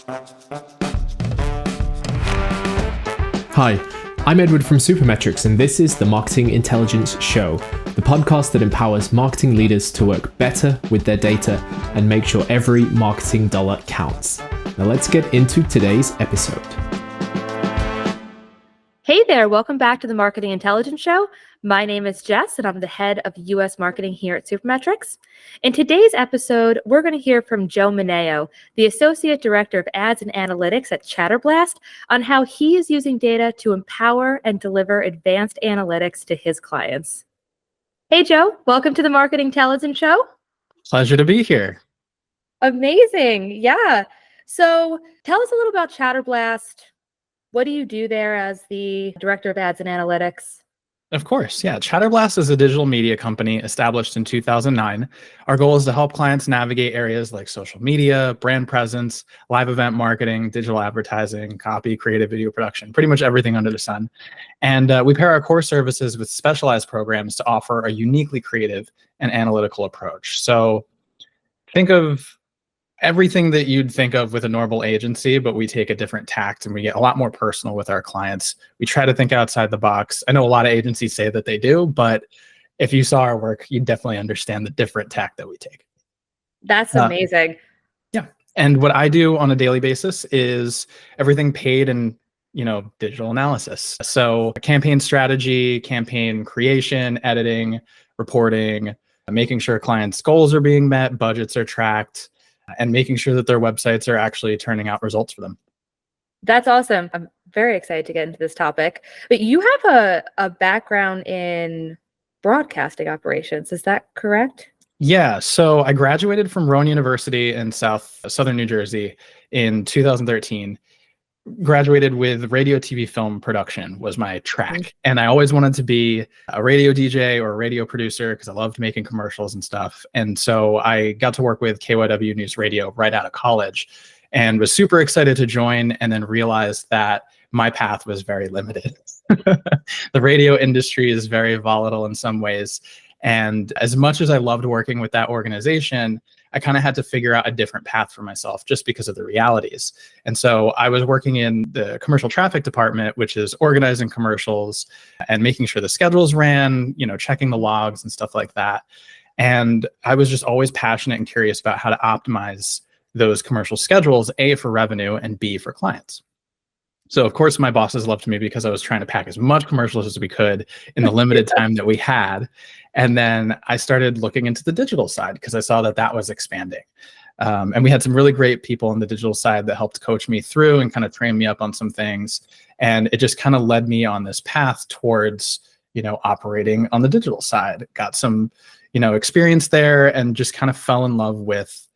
Hi, I'm Edward from Supermetrics, and this is the Marketing Intelligence Show, the podcast that empowers marketing leaders to work better with their data and make sure every marketing dollar counts. Now let's get into today's episode. Hey there, welcome back to the Marketing Intelligence Show. My name is Jess, and I'm the head of US Marketing here at Supermetrics. In today's episode, we're going to hear from Joe Mineo, the Associate Director of Ads and Analytics at ChatterBlast, on how he is using data to empower and deliver advanced analytics to his clients. Hey, Joe, welcome to the Marketing Intelligence Show. Pleasure to be here. Amazing. Yeah. So tell us a little about ChatterBlast. What do you do there as the Director of Ads and Analytics? Of course, yeah. ChatterBlast is a digital media company established in 2009. Our goal is to help clients navigate areas like social media, brand presence, live event marketing, digital advertising, copy, creative video production, pretty much everything under the sun. And we pair our core services with specialized programs to offer a uniquely creative and analytical approach. So think of everything that you'd think of with a normal agency, but we take a different tact and we get a lot more personal with our clients. We try to think outside the box. I know a lot of agencies say that they do, but if you saw our work, you'd definitely understand the different tact that we take. That's amazing. Yeah. And what I do on a daily basis is everything paid and digital analysis. So campaign strategy, campaign creation, editing, reporting, making sure clients' goals are being met, budgets are tracked, and making sure that their websites are actually turning out results for them. That's awesome. I'm very excited to get into this topic. But you have a background in broadcasting operations. Is that correct? Yeah. So I graduated from Rowan University in Southern New Jersey in 2013. Graduated with radio, TV, film production was my track. And I always wanted to be a radio DJ or a radio producer because I loved making commercials and stuff. And so I got to work with KYW News Radio right out of college and was super excited to join, and then realized that my path was very limited. The radio industry is very volatile in some ways. And as much as I loved working with that organization, I kind of had to figure out a different path for myself just because of the realities. And so I was working in the commercial traffic department, which is organizing commercials and making sure the schedules ran, checking the logs and stuff like that. And I was just always passionate and curious about how to optimize those commercial schedules, A, for revenue, and B, for clients. So of course my bosses loved me because I was trying to pack as much commercials as we could in the limited time that we had. And then I started looking into the digital side because I saw that that was expanding. And we had some really great people on the digital side that helped coach me through and kind of train me up on some things. And it just kind of led me on this path towards, operating on the digital side. Got some, experience there and just kind of fell in love with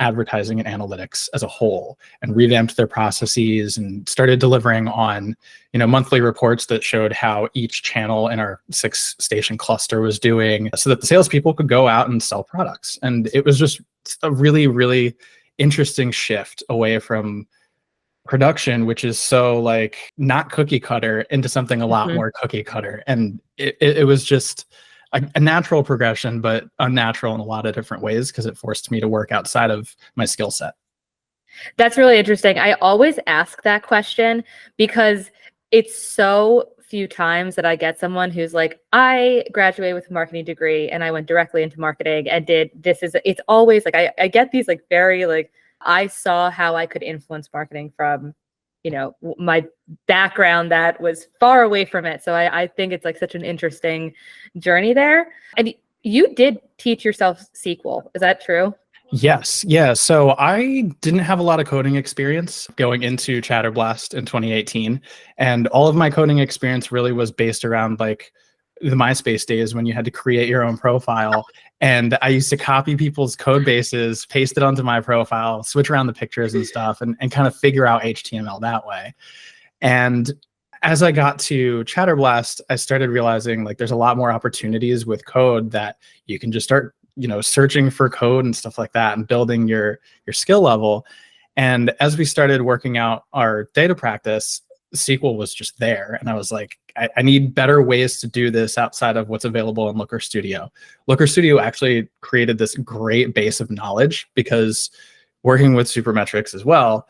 advertising and analytics as a whole, and revamped their processes and started delivering on, monthly reports that showed how each channel in our 6-station cluster was doing so that the salespeople could go out and sell products. And it was just a really, really interesting shift away from production, which is so not cookie cutter, into something a lot more cookie cutter. And it was just a natural progression, but unnatural in a lot of different ways because it forced me to work outside of my skill set. That's really interesting. I always ask that question because it's so few times that I get someone who's like, I graduated with a marketing degree and I went directly into marketing and did this. It's always like, I get these very I saw how I could influence marketing from my background that was far away from it. So I think it's such an interesting journey there. And you did teach yourself SQL. Is that true? Yes. Yeah. So I didn't have a lot of coding experience going into ChatterBlast in 2018. And all of my coding experience really was based around the MySpace days when you had to create your own profile. And I used to copy people's code bases, paste it onto my profile, switch around the pictures and stuff, and kind of figure out HTML that way. And as I got to ChatterBlast, I started realizing there's a lot more opportunities with code that you can just start, searching for code and stuff like that and building your skill level. And as we started working out our data practice, SQL was just there. And I was like, I need better ways to do this outside of what's available in Looker Studio. Looker Studio actually created this great base of knowledge because working with Supermetrics as well,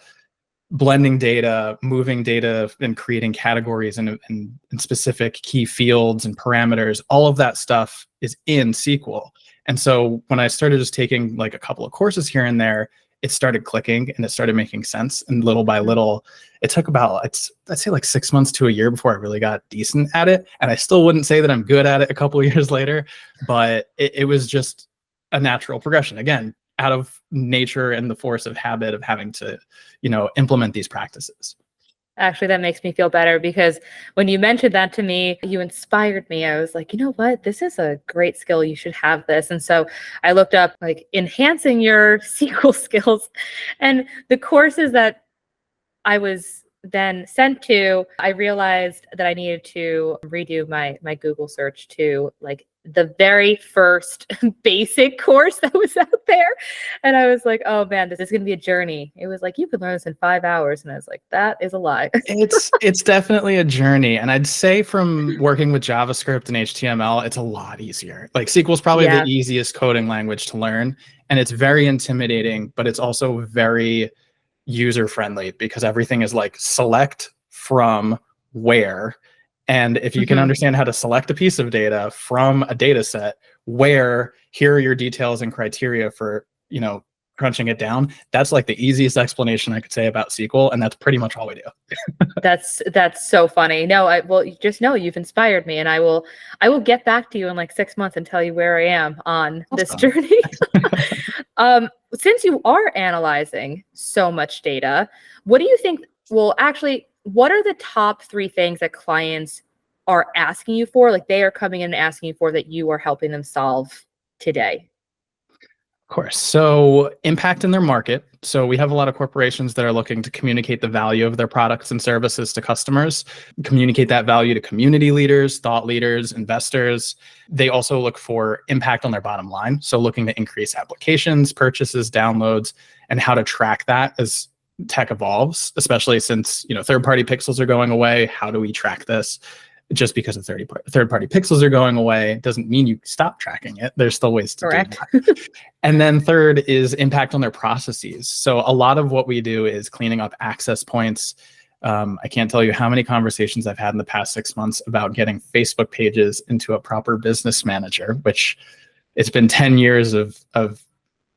blending data, moving data, and creating categories and specific key fields and parameters, all of that stuff is in SQL. And so when I started just taking like a couple of courses here and there, it started clicking and it started making sense. And little by little, it took about, I'd say like 6 months to a year before I really got decent at it. And I still wouldn't say that I'm good at it a couple of years later, but it was just a natural progression. Again, out of nature and the force of habit of having to, implement these practices. Actually, that makes me feel better, because when you mentioned that to me, you inspired me. I was like, you know what? This is a great skill. You should have this. And so I looked up like enhancing your SQL skills, and the courses that I was then sent to, I realized that I needed to redo my Google search to like the very first basic course that was out there. And I was like, oh man, this is going to be a journey. It was like, you could learn this in 5 hours. And I was like, that is a lie. It's definitely a journey. And I'd say from working with JavaScript and HTML, it's a lot easier. Like SQL is probably the easiest coding language to learn. And it's very intimidating, but it's also very user-friendly, because everything is like select from where. And if you can understand how to select a piece of data from a data set, where here are your details and criteria for, crunching it down, that's like the easiest explanation I could say about SQL. And that's pretty much all we do. That's so funny. No, just know you've inspired me, and I will get back to you in like 6 months and tell you where I am on this journey. Since you are analyzing so much data, what do you think? Well, actually, what are the top 3 things that clients are asking you for? Like they are coming in and asking you for that you are helping them solve today? Of course. So impact in their market. So we have a lot of corporations that are looking to communicate the value of their products and services to customers, communicate that value to community leaders, thought leaders, investors. They also look for impact on their bottom line. So looking to increase applications, purchases, downloads, and how to track that as tech evolves, especially since, third-party pixels are going away. How do we track this? Just because the third-party pixels are going away doesn't mean you stop tracking it. There's still ways to do that. And then third is impact on their processes. So a lot of what we do is cleaning up access points. I can't tell you how many conversations I've had in the past 6 months about getting Facebook pages into a proper business manager, which it's been 10 years of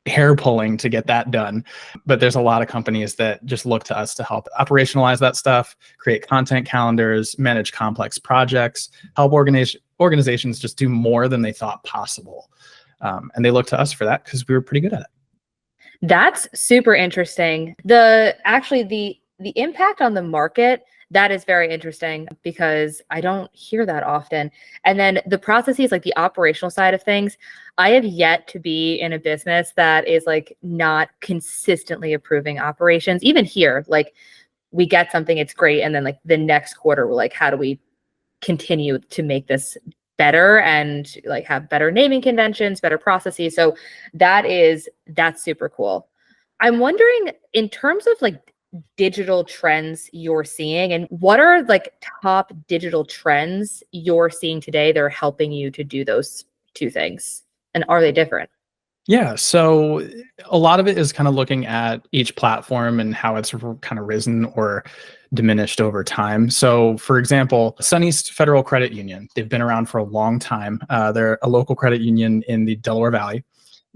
hair pulling to get that done. But there's a lot of companies that just look to us to help operationalize that stuff, create content calendars, manage complex projects, help organizations just do more than they thought possible. And they look to us for that because we were pretty good at it. That's super interesting. The impact on the market, that is very interesting, because I don't hear that often. And then the processes, like the operational side of things, I have yet to be in a business that is like not consistently approving operations. Even here, like we get something, it's great. And then like the next quarter, we're like, how do we continue to make this better and like have better naming conventions, better processes? So that's super cool. I'm wondering, in terms of like digital trends you're seeing, and what are like top digital trends you're seeing today that are helping you to do those 2 things, and are they different? Yeah, so a lot of it is kind of looking at each platform and how it's kind of risen or diminished over time. So for example, SunEast Federal Credit Union, they've been around for a long time. They're a local credit union in the Delaware Valley,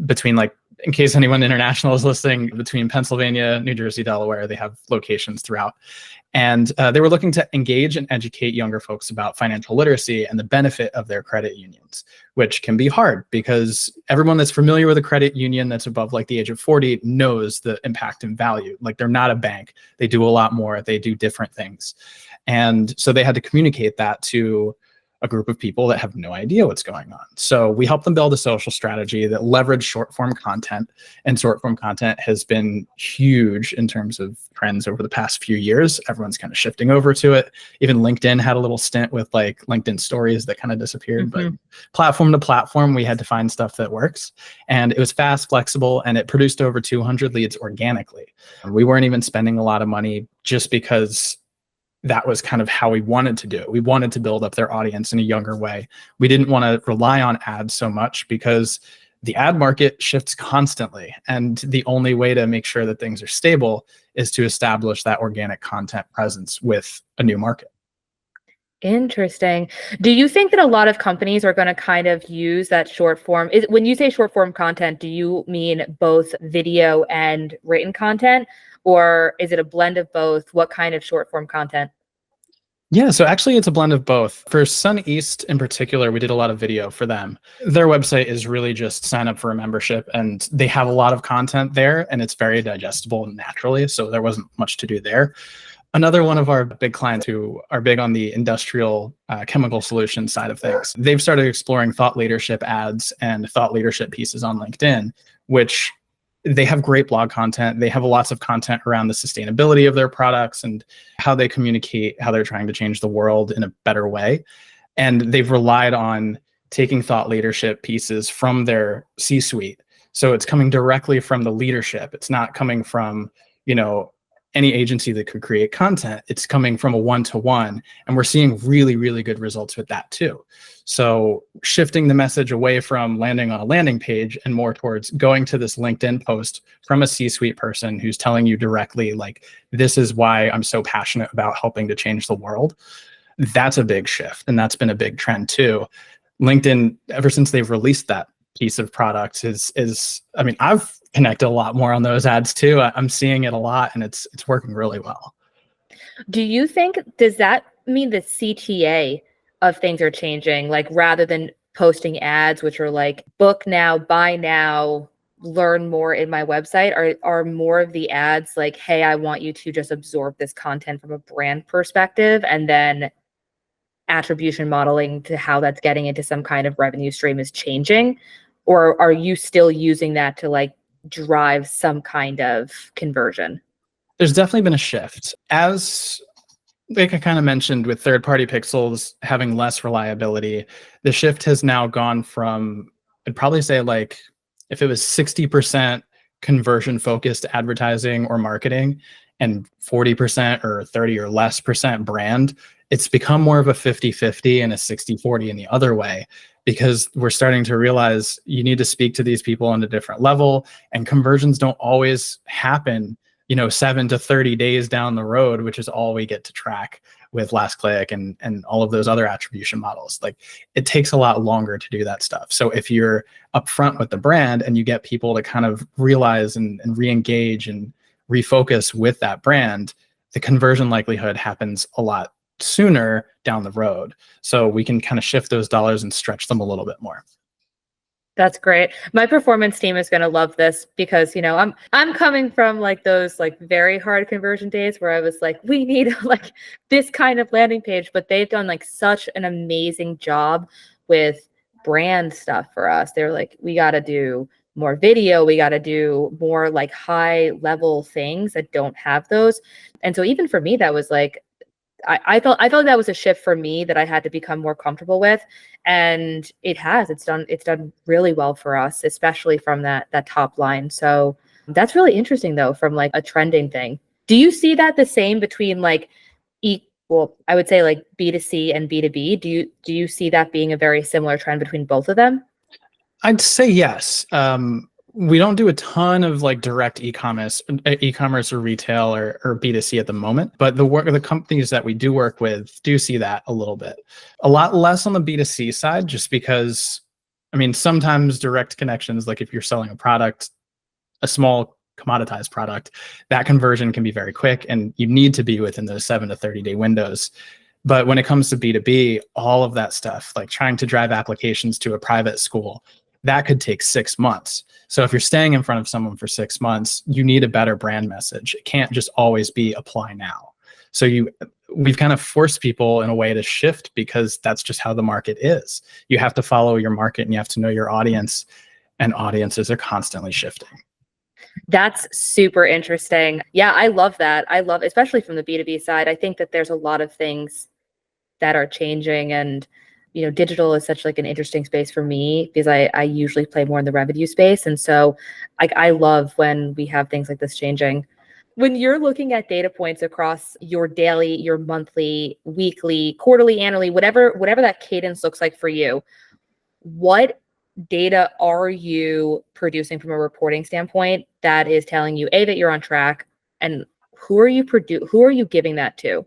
between like, in case anyone international is listening, between Pennsylvania, New Jersey, Delaware. They have locations throughout. And they were looking to engage and educate younger folks about financial literacy and the benefit of their credit unions, which can be hard because everyone that's familiar with a credit union that's above like the age of 40 knows the impact and value. Like they're not a bank. They do a lot more. They do different things. And so they had to communicate that to a group of people that have no idea what's going on. So we help them build a social strategy that leverage short form content, and short form content has been huge in terms of trends over the past few years. Everyone's kind of shifting over to it. Even LinkedIn had a little stint with like LinkedIn stories that kind of disappeared, but platform to platform, we had to find stuff that works. And it was fast, flexible, and it produced over 200 leads organically. We weren't even spending a lot of money just because that was kind of how we wanted to do it. We wanted to build up their audience in a younger way. We didn't want to rely on ads so much because The ad market shifts constantly. And the only way to make sure that things are stable is to establish that organic content presence with a new market. Interesting. Do you think that a lot of companies are going to kind of use that short form? When you say short form content, do you mean both video and written content, or is it a blend of both? What kind of short form content? Yeah, so actually it's a blend of both. For Sun East in particular, we did a lot of video for them. Their website is really just sign up for a membership, and they have a lot of content there, and it's very digestible naturally, so there wasn't much to do there. Another one of our big clients who are big on the industrial chemical solution side of things, they've started exploring thought leadership ads and thought leadership pieces on LinkedIn, which they have great blog content. They have lots of content around the sustainability of their products and how they communicate, how they're trying to change the world in a better way. And they've relied on taking thought leadership pieces from their C-suite. So it's coming directly from the leadership. It's not coming from, any agency that could create content. It's coming from a one-to-one, and we're seeing really, really good results with that too. So shifting the message away from landing on a landing page and more towards going to this LinkedIn post from a C-suite person who's telling you directly, like, this is why I'm so passionate about helping to change the world. That's a big shift, and that's been a big trend too. LinkedIn, ever since they've released that piece of product, I've connected a lot more on those ads too. I'm seeing it a lot, and it's working really well. Do you think, does that mean the CTA of things are changing? Like, rather than posting ads, which are like, book now, buy now, learn more in my website, are more of the ads like, hey, I want you to just absorb this content from a brand perspective, and then attribution modeling to how that's getting into some kind of revenue stream is changing? Or are you still using that to like drive some kind of conversion? There's definitely been a shift. As like I kind of mentioned, with third-party pixels having less reliability, the shift has now gone from, I'd probably say, like, if it was 60% conversion-focused advertising or marketing and 40% or 30 or less percent brand, it's become more of a 50-50 and a 60-40 in the other way, because we're starting to realize you need to speak to these people on a different level, and conversions don't always happen 7 to 30 days down the road, which is all we get to track with last click and all of those other attribution models. Like, it takes a lot longer to do that stuff. So if you're upfront with the brand and you get people to kind of realize and re-engage and refocus with that brand, the conversion likelihood happens a lot sooner down the road. So we can kind of shift those dollars and stretch them a little bit more. That's great. My performance team is going to love this because, I'm coming from like those like very hard conversion days where I was like, we need like this kind of landing page, but they've done like such an amazing job with brand stuff for us. They're like, we got to do more video. We got to do more like high level things that don't have those. And so even for me, that was like, I felt that was a shift for me that I had to become more comfortable with, and it's done really well for us, especially from that top line. So that's really interesting though, from like a trending thing. Do you see that the same between like I would say like B2C and B2B? Do you see that being a very similar trend between both of them? I'd say yes. We don't do a ton of like direct e-commerce or retail or B2C at the moment, but the companies that we do work with do see that a little bit. A lot less on the B2C side, just because, sometimes direct connections, like if you're selling a product, a small commoditized product, that conversion can be very quick, and you need to be within those 7 to 30 day windows. But when it comes to B2B, all of that stuff, like trying to drive applications to a private school, that could take 6 months. So if you're staying in front of someone for 6 months, you need a better brand message. It can't just always be apply now. So we've kind of forced people in a way to shift, because that's just how the market is. You have to follow your market, and you have to know your audience, and audiences are constantly shifting. That's super interesting. Yeah, I love that. Especially from the B2B side, I think that there's a lot of things that are changing, and digital is such like an interesting space for me because I usually play more in the revenue space. And so I love when we have things like this changing. When you're looking at data points across your daily, your monthly, weekly, quarterly, annually, whatever that cadence looks like for you, what data are you producing from a reporting standpoint that is telling you that you're on track, and who are you giving that to?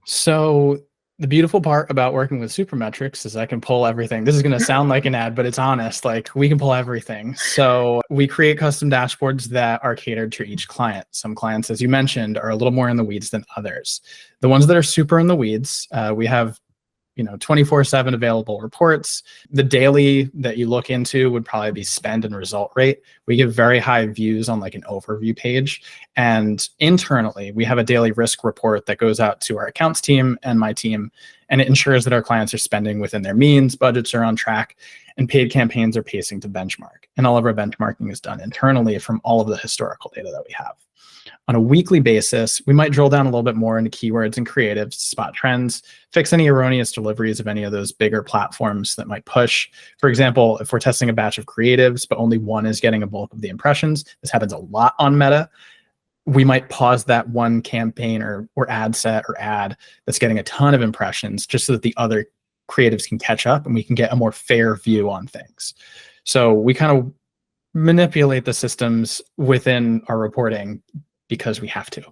So the beautiful part about working with Supermetrics is I can pull everything. This is going to sound like an ad, but it's honest. Like, we can pull everything. So we create custom dashboards that are catered to each client. Some clients, as you mentioned, are a little more in the weeds than others. The ones that are super in the weeds, we have 24/7 available reports. The daily that you look into would probably be spend and result rate. We give very high views on like an overview page. And internally, we have a daily risk report that goes out to our accounts team and my team. And it ensures that our clients are spending within their means, budgets are on track, and paid campaigns are pacing to benchmark. And all of our benchmarking is done internally from all of the historical data that we have. On a weekly basis, we might drill down a little bit more into keywords and creatives, spot trends, fix any erroneous deliveries of any of those bigger platforms that might push. For example, if we're testing a batch of creatives, but only one is getting a bulk of the impressions, this happens a lot on Meta, we might pause that one campaign or ad set or ad that's getting a ton of impressions just so that the other creatives can catch up and we can get a more fair view on things. So we kind of manipulate the systems within our reporting because we have to.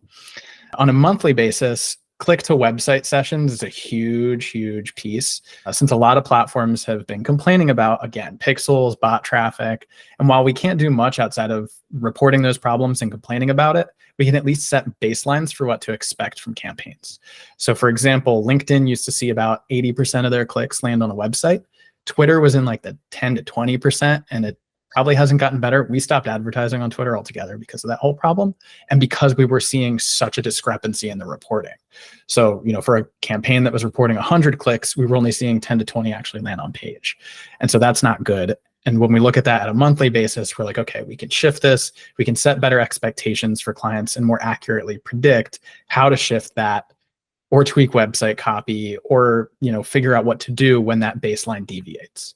On a monthly basis, click to website sessions is a huge piece, since a lot of platforms have been complaining about, again, pixels, bot traffic. And while we can't do much outside of reporting those problems and complaining about it, we can at least set baselines for what to expect from campaigns. So for example, LinkedIn used to see about 80% of their clicks land on a website. Twitter was in like the 10 to 20%, and it probably hasn't gotten better. We stopped advertising on Twitter altogether because of that whole problem, and because we were seeing such a discrepancy in the reporting. So, for a campaign that was reporting 100 clicks, we were only seeing 10 to 20 actually land on page. And so that's not good. And when we look at that at a monthly basis, we're like, okay, we can shift this. We can set better expectations for clients and more accurately predict how to shift that or tweak website copy or, figure out what to do when that baseline deviates.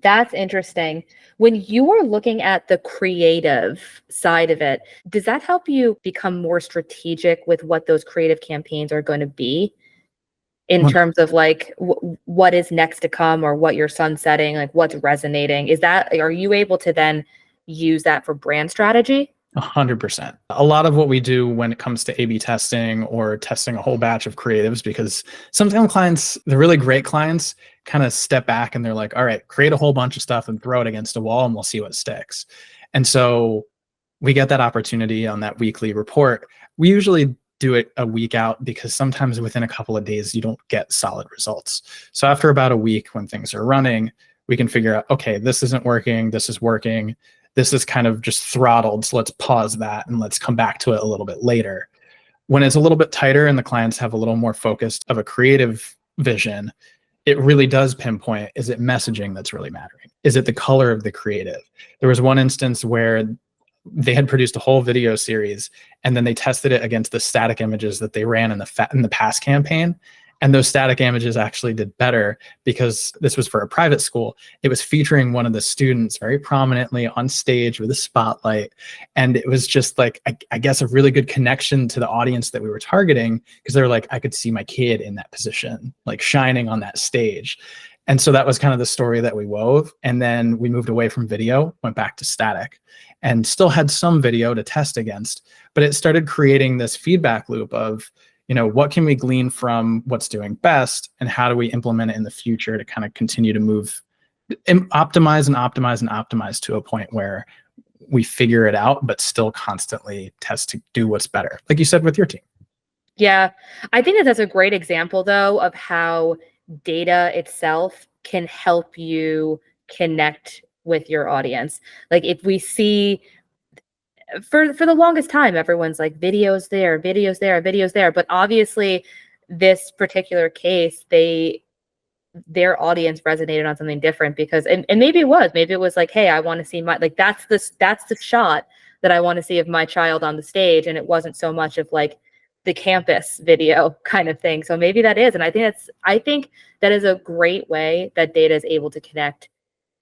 That's interesting. When you are looking at the creative side of it, does that help you become more strategic with what those creative campaigns are going to be in terms of like what is next to come or what you're sunsetting, like what's resonating? Are you able to then use that for brand strategy? 100%. A lot of what we do when it comes to A/B testing or testing a whole batch of creatives, because sometimes clients, the really great clients, kind of step back and they're like, all right, create a whole bunch of stuff and throw it against a wall and we'll see what sticks. And so we get that opportunity on that weekly report. We usually do it a week out because sometimes within a couple of days, you don't get solid results. So after about a week when things are running, we can figure out, okay, this isn't working, this is working. This is kind of just throttled, so let's pause that and let's come back to it a little bit later. When it's a little bit tighter and the clients have a little more focused of a creative vision, it really does pinpoint, is it messaging that's really mattering? Is it the color of the creative? There was one instance where they had produced a whole video series and then they tested it against the static images that they ran in the past campaign. And those static images actually did better because this was for a private school. It was featuring one of the students very prominently on stage with a spotlight. And it was just like, I guess, a really good connection to the audience that we were targeting, because they were like, I could see my kid in that position, like shining on that stage. And so that was kind of the story that we wove. And then we moved away from video, went back to static, and still had some video to test against. But it started creating this feedback loop of, what can we glean from what's doing best and how do we implement it in the future to kind of continue to move, optimize to a point where we figure it out, but still constantly test to do what's better. Like you said with your team. Yeah. I think that's a great example though, of how data itself can help you connect with your audience. Like if we see, for the longest time, everyone's like videos there, but obviously this particular case, their audience resonated on something different because, and maybe it was like, hey, I want to see that's the shot that I want to see of my child on the stage. And it wasn't so much of like the campus video kind of thing. So maybe that is, and I think that is a great way that data is able to connect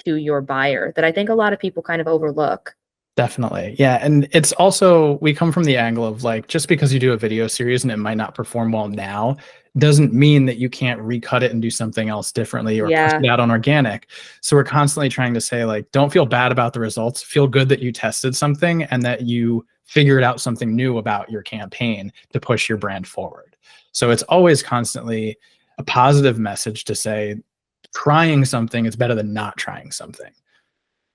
to your buyer that I think a lot of people kind of overlook. Definitely. Yeah. And it's also, we come from the angle of like, just because you do a video series and it might not perform well now, doesn't mean that you can't recut it and do something else differently or push it out on organic. So we're constantly trying to say, like, don't feel bad about the results. Feel good that you tested something and that you figured out something new about your campaign to push your brand forward. So it's always constantly a positive message to say, trying something is better than not trying something.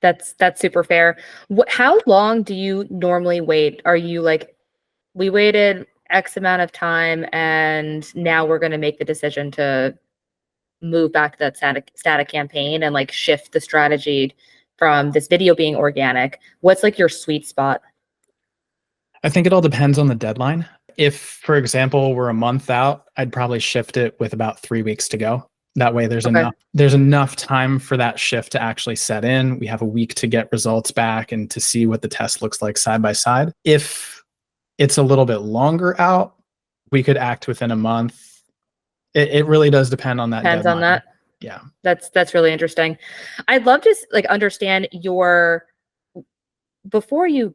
That's super fair. How long do you normally wait? Are you like, we waited X amount of time and now we're going to make the decision to move back to that static campaign and like shift the strategy from this video being organic? What's like your sweet spot? I think it all depends on the deadline. If, for example, we're a month out, I'd probably shift it with about 3 weeks to go. That way there's enough time for that shift to actually set in. We have a week to get results back and to see what the test looks like side by side. If it's a little bit longer out, we could act within a month. It really does depend on that. Depends deadline. on that. Yeah. That's really interesting. I'd love to like understand before you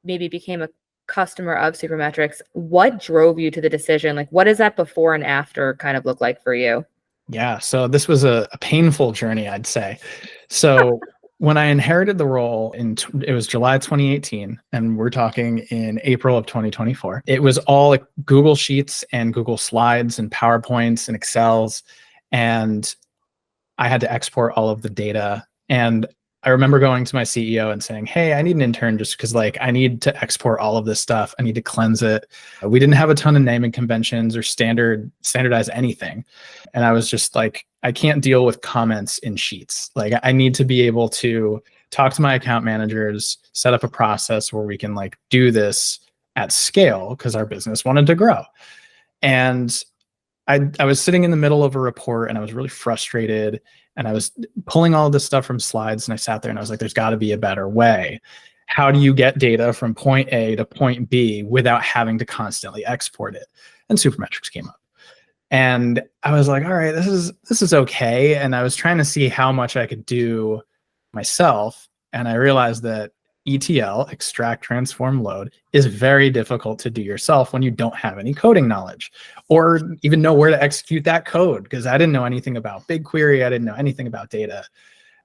maybe became a customer of Supermetrics, what drove you to the decision? Like, what does that before and after kind of look like for you? Yeah. So this was a painful journey, I'd say. So when I inherited the role it was July 2018, and we're talking in April of 2024. It was all like Google Sheets and Google Slides and PowerPoints and Excels, and I had to export all of the data. And I remember going to my CEO and saying, hey, I need an intern just because like I need to export all of this stuff. I need to cleanse it. We didn't have a ton of naming conventions or standardize anything. And I was just like, I can't deal with comments in Sheets. Like I need to be able to talk to my account managers, set up a process where we can like do this at scale because our business wanted to grow. And I was sitting in the middle of a report and I was really frustrated and I was pulling all of this stuff from slides and I sat there and I was like, there's got to be a better way. How do you get data from point A to point B without having to constantly export it? And Supermetrics came up. And I was like, all right, this is okay. And I was trying to see how much I could do myself. And I realized that ETL, extract, transform, load, is very difficult to do yourself when you don't have any coding knowledge or even know where to execute that code. Because I didn't know anything about BigQuery. I didn't know anything about data.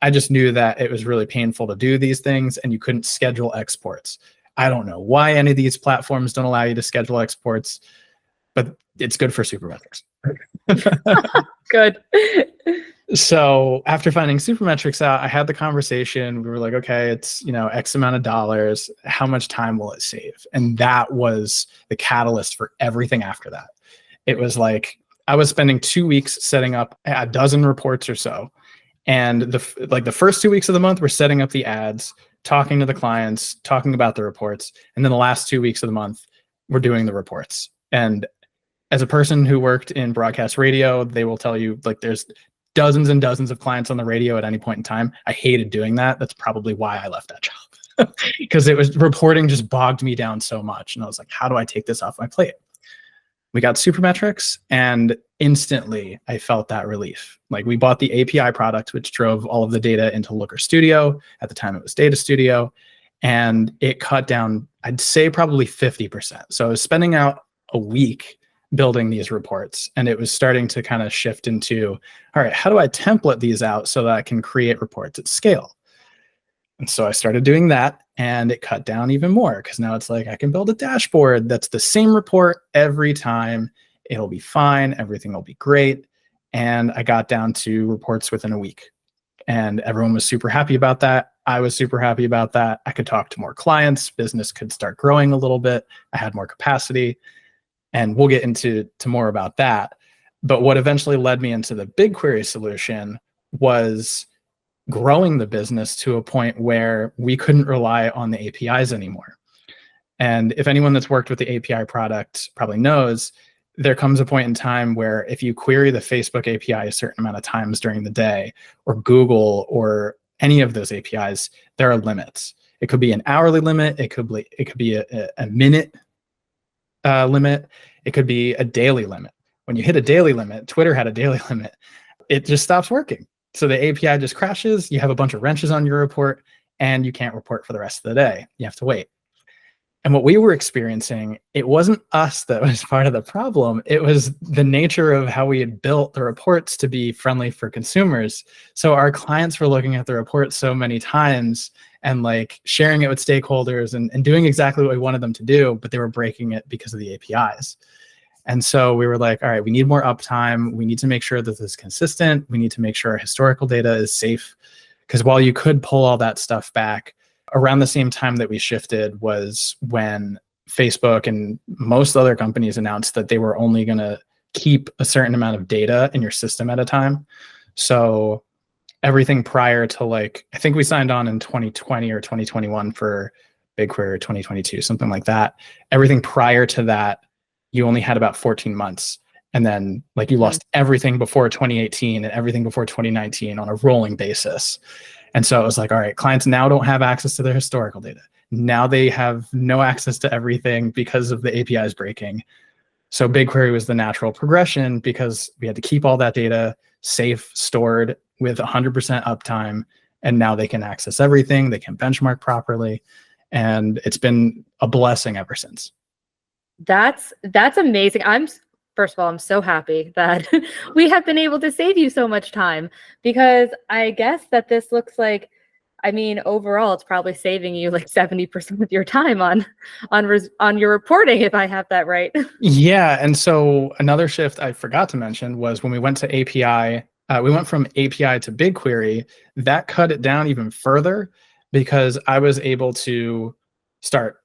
I just knew that it was really painful to do these things and you couldn't schedule exports. I don't know why any of these platforms don't allow you to schedule exports, but it's good for Supermetrics. Good. So after finding Supermetrics out, I had the conversation. We were like, okay, it's, X amount of dollars. How much time will it save? And that was the catalyst for everything after that. It was like, I was spending 2 weeks setting up a dozen reports or so. And the first 2 weeks of the month, we're setting up the ads, talking to the clients, talking about the reports. And then the last 2 weeks of the month, we're doing the reports. And as a person who worked in broadcast radio, they will tell you like there's dozens and dozens of clients on the radio at any point in time. I hated doing that. That's probably why I left that job because reporting just bogged me down so much. And I was like, how do I take this off my plate? We got Supermetrics and instantly I felt that relief. Like we bought the API product, which drove all of the data into Looker Studio. At the time it was Data Studio, and it cut down, I'd say probably 50%. So I was spending out a week building these reports and it was starting to kind of shift into, all right, how do I template these out so that I can create reports at scale? And so I started doing that and it cut down even more because now it's like I can build a dashboard that's the same report every time. It'll be fine. Everything will be great. And I got down to reports within a week and everyone was super happy about that. I was super happy about that. I could talk to more clients. Business could start growing a little bit. I had more capacity. And we'll get into more about that. But what eventually led me into the BigQuery solution was growing the business to a point where we couldn't rely on the APIs anymore. And if anyone that's worked with the API product probably knows, there comes a point in time where if you query the Facebook API a certain amount of times during the day, or Google, or any of those APIs, there are limits. It could be an hourly limit. It could be a minute limit. It could be a daily limit. When you hit a daily limit, Twitter had a daily limit, it just stops working. So the API just crashes. You have a bunch of wrenches on your report and you can't report for the rest of the day. You have to wait. And what we were experiencing, it wasn't us that was part of the problem. It was the nature of how we had built the reports to be friendly for consumers. So our clients were looking at the report so many times and like sharing it with stakeholders and doing exactly what we wanted them to do, but they were breaking it because of the APIs. And so we were like, all right, we need more uptime. We need to make sure that this is consistent. We need to make sure our historical data is safe. Because while you could pull all that stuff back, around the same time that we shifted was when Facebook and most other companies announced that they were only going to keep a certain amount of data in your system at a time. So everything prior to like, I think we signed on in 2020 or 2021 for BigQuery, 2022, something like that. Everything prior to that, you only had about 14 months. And then like you lost everything before 2018 and everything before 2019 on a rolling basis. And so it was like, all right, clients now don't have access to their historical data. Now they have no access to everything because of the APIs breaking. So BigQuery was the natural progression because we had to keep all that data safe, stored with 100% uptime. And now they can access everything. They can benchmark properly. And it's been a blessing ever since. That's amazing. First of all, I'm so happy that we have been able to save you so much time, because I guess that this looks like, I mean, overall, it's probably saving you like 70% of your time on your reporting, if I have that right. Yeah. And so another shift I forgot to mention was when we went to API, we went from API to BigQuery. That cut it down even further because I was able to start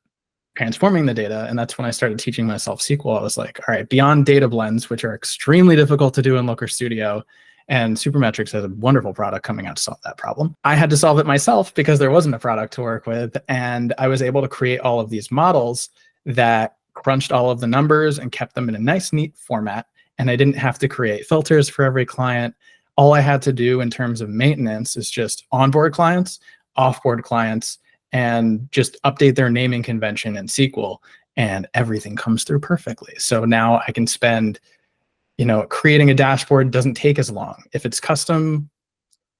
transforming the data. And that's when I started teaching myself SQL. I was like, all right, beyond data blends, which are extremely difficult to do in Looker Studio, and Supermetrics has a wonderful product coming out to solve that problem. I had to solve it myself because there wasn't a product to work with. And I was able to create all of these models that crunched all of the numbers and kept them in a nice, neat format. And I didn't have to create filters for every client. All I had to do in terms of maintenance is just onboard clients, offboard clients, and just update their naming convention in SQL, and everything comes through perfectly. So now I can spend, creating a dashboard doesn't take as long. If it's custom,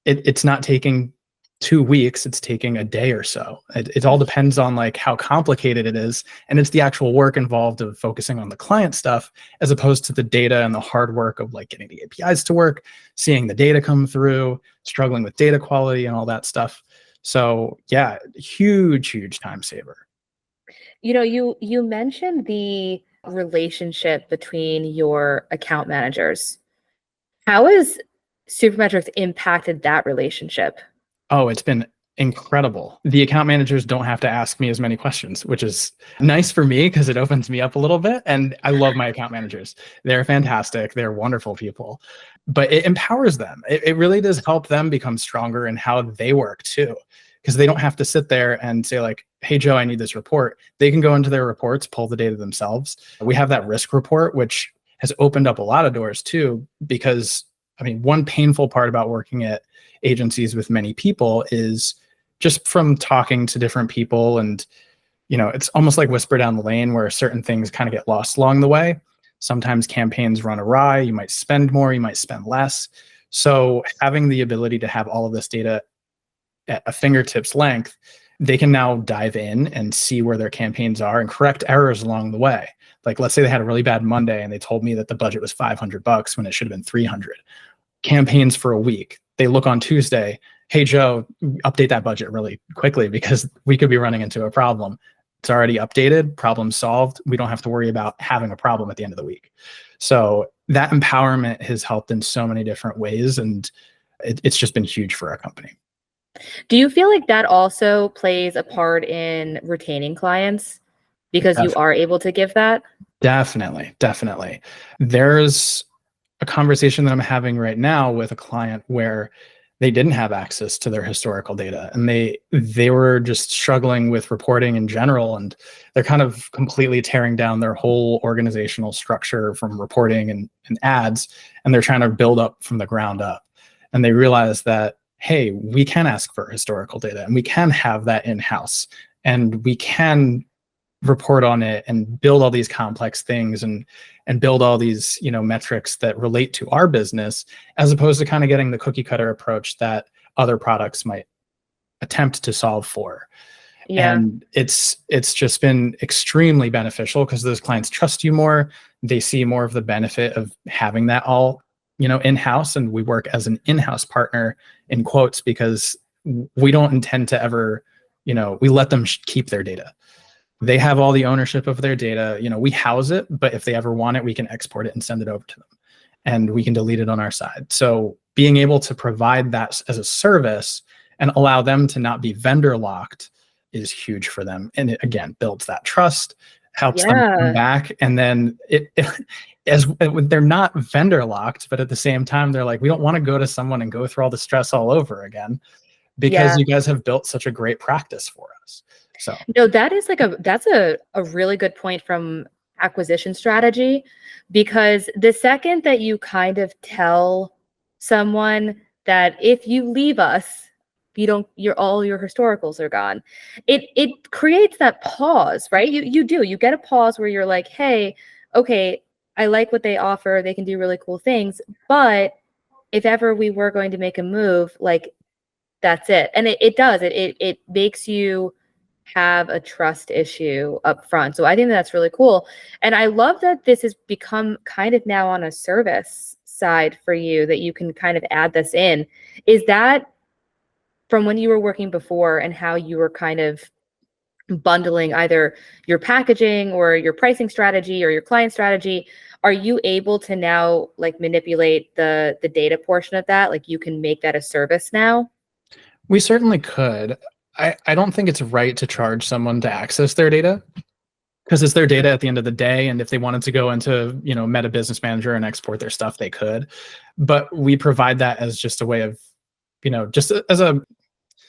it's not taking 2 weeks, it's taking a day or so. It all depends on like how complicated it is. And it's the actual work involved of focusing on the client stuff, as opposed to the data and the hard work of like getting the APIs to work, seeing the data come through, struggling with data quality and all that stuff. So yeah, huge time saver. You mentioned the relationship between your account managers. How has Supermetrics impacted that relationship? Oh, it's been incredible. The account managers don't have to ask me as many questions, which is nice for me because it opens me up a little bit. And I love my account managers. They're fantastic. They're wonderful people, but it empowers them. It really does help them become stronger in how they work too, because they don't have to sit there and say like, hey, Joe, I need this report. They can go into their reports, pull the data themselves. We have that risk report, which has opened up a lot of doors too, because I mean, one painful part about working at agencies with many people is just from talking to different people, and it's almost like whisper down the lane where certain things kind of get lost along the way. Sometimes campaigns run awry. You might spend more, you might spend less. So having the ability to have all of this data at a fingertip's length, they can now dive in and see where their campaigns are and correct errors along the way. Like, let's say they had a really bad Monday and they told me that the budget was $500 when it should have been $300. Campaigns for a week. They look on Tuesday, hey, Joe, update that budget really quickly because we could be running into a problem. It's already updated, problem solved. We don't have to worry about having a problem at the end of the week. So that empowerment has helped in so many different ways, and it's just been huge for our company. Do you feel like that also plays a part in retaining clients because you are able to give that? Definitely. There's a conversation that I'm having right now with a client where they didn't have access to their historical data, and they were just struggling with reporting in general, and they're kind of completely tearing down their whole organizational structure from reporting and ads, and they're trying to build up from the ground up. And they realize that, hey, we can ask for historical data and we can have that in-house, and we can report on it and build all these complex things and build all these metrics that relate to our business, as opposed to kind of getting the cookie cutter approach that other products might attempt to solve for. Yeah. And it's just been extremely beneficial because those clients trust you more. They see more of the benefit of having that all, in-house. And we work as an in-house partner in quotes because we don't intend to ever, we let them keep their data. They have all the ownership of their data. We house it, but if they ever want it, we can export it and send it over to them, and we can delete it on our side. So being able to provide that as a service and allow them to not be vendor locked is huge for them. And it, again, builds that trust, helps them come back. And then as they're not vendor locked, but at the same time, they're like, we don't want to go to someone and go through all the stress all over again because you guys have built such a great practice for us. So no, that is that's a really good point from acquisition strategy, because the second that you kind of tell someone that if you leave us, all your historicals are gone, it creates that pause, right? You get a pause where you're like, hey, okay, I like what they offer, they can do really cool things, but if ever we were going to make a move, like, that's it. And it makes you have a trust issue up front. So I think that's really cool. And I love that this has become kind of now on a service side for you, that you can kind of add this in. Is that from when you were working before and how you were kind of bundling either your packaging or your pricing strategy or your client strategy? Are you able to now like manipulate the data portion of that? Like you can make that a service now? we certainly could. I don't think it's right to charge someone to access their data, because it's their data at the end of the day. And if they wanted to go into, Meta Business Manager and export their stuff, they could. But we provide that as just a way of, just as a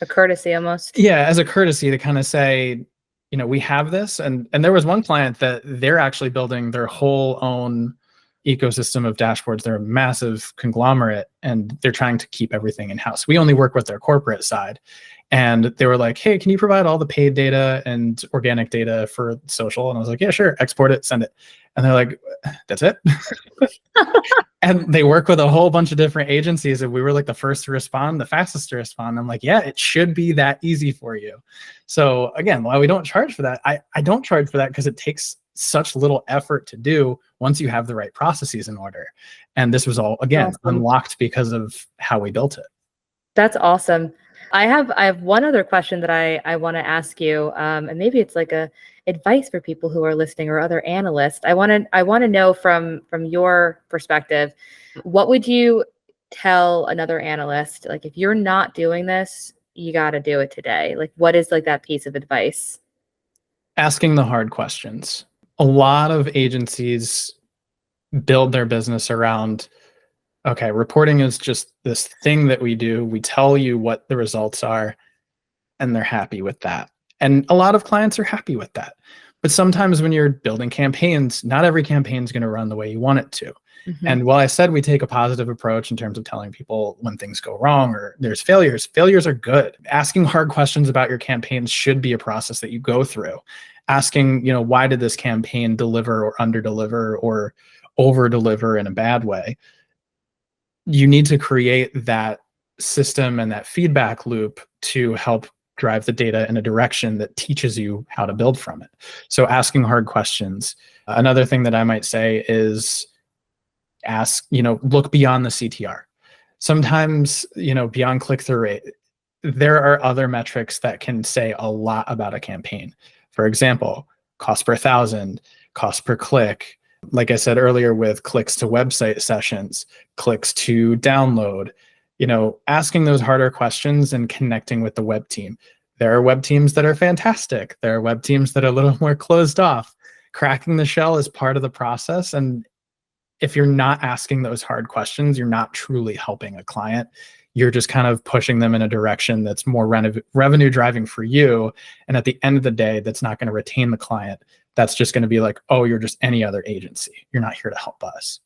courtesy almost. Yeah, as a courtesy to kind of say, we have this. And there was one client that they're actually building their whole own ecosystem of dashboards. They're a massive conglomerate and they're trying to keep everything in-house. We only work with their corporate side. And they were like, hey, can you provide all the paid data and organic data for social? And I was like, yeah, sure, export it, send it. And they're like, that's it? And they work with a whole bunch of different agencies, and we were like the first to respond, the fastest to respond. I'm like, yeah, it should be that easy for you. So again, while we don't charge for that, I don't charge for that because it takes such little effort to do once you have the right processes in order. And this was all, again, unlocked because of how we built it. That's awesome. I have one other question that I want to ask you, and maybe it's like a advice for people who are listening or other analysts. I want to know from your perspective, what would you tell another analyst? Like, if you're not doing this, you got to do it today. Like, what is like that piece of advice? Asking the hard questions. A lot of agencies build their business around, okay, reporting is just this thing that we do. We tell you what the results are, and they're happy with that. And a lot of clients are happy with that. But sometimes when you're building campaigns, not every campaign is going to run the way you want it to. Mm-hmm. And while I said we take a positive approach in terms of telling people when things go wrong or there's failures are good. Asking hard questions about your campaigns should be a process that you go through. Asking, why did this campaign deliver or under-deliver or over-deliver in a bad way? You need to create that system and that feedback loop to help drive the data in a direction that teaches you how to build from it. So asking hard questions. Another thing that I might say is look beyond the CTR. Sometimes, beyond click-through rate, there are other metrics that can say a lot about a campaign. For example, cost per thousand, cost per click. Like I said earlier, with clicks to website sessions, clicks to download, asking those harder questions and connecting with the web team. There are web teams that are fantastic. There are web teams that are a little more closed off. Cracking the shell is part of the process. And if you're not asking those hard questions, you're not truly helping a client. You're just kind of pushing them in a direction that's more revenue driving for you. And at the end of the day, that's not going to retain the client. That's just going to be like, oh, you're just any other agency. You're not here to help us.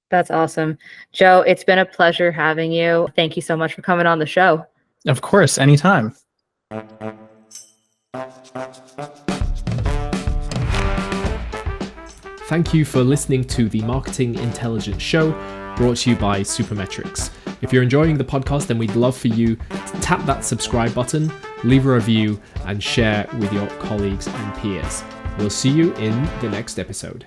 That's awesome. Joe, it's been a pleasure having you. Thank you so much for coming on the show. Of course, anytime. Thank you for listening to the Marketing Intelligence Show, brought to you by Supermetrics. If you're enjoying the podcast, then we'd love for you to tap that subscribe button leave a review, and share with your colleagues and peers. We'll see you in the next episode.